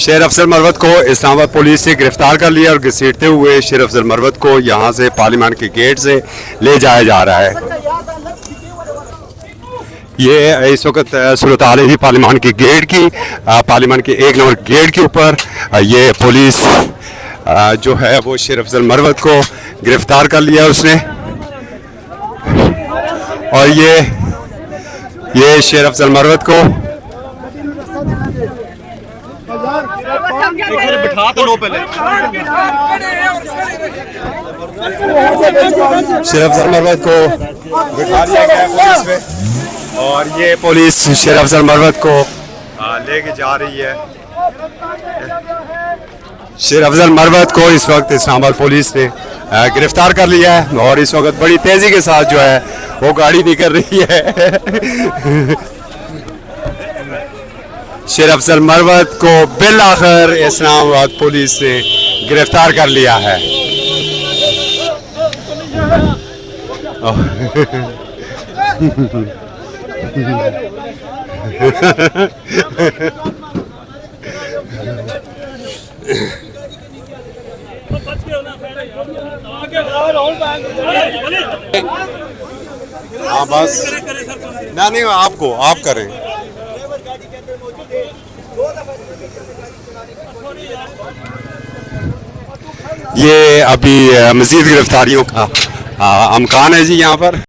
शेर अफजल मरवत को इस्लामाबाद पुलिस ने गिरफ्तार कर लिया और घसीटते हुए शेर अफजल मरवत को यहाँ से पार्लियामेंट के गेट से ले जाया जा रहा है। ये इस वक्त सूरत हाल है पार्लियामेंट के गेट की, पार्लियामेंट के 1 नंबर गेट के ऊपर ये पुलिस जो है वो शेर अफजल मरवत को गिरफ्तार कर लिया उसने। और ये शेर अफजल मरवत को बिठा तो लो पहले। शेर अफजल मरवत को बिठा दिया गया पुलिस में और ये पुलिस शेर अफजल मरवत को लेके जा रही है। शेर अफजल मरवत को इस वक्त इस्लामाबाद पुलिस ने गिरफ्तार कर लिया है और इस वक्त बड़ी तेजी के साथ जो है वो गाड़ी निकल रही है। शेर अफजल मरवत को बिल आखिर इस्लामाबाद पुलिस ने गिरफ्तार कर लिया है। हाँ बस ना नहीं आपको आप करें। ये अभी मजीद गिरफ्तारियों का अमकान है जी यहाँ पर।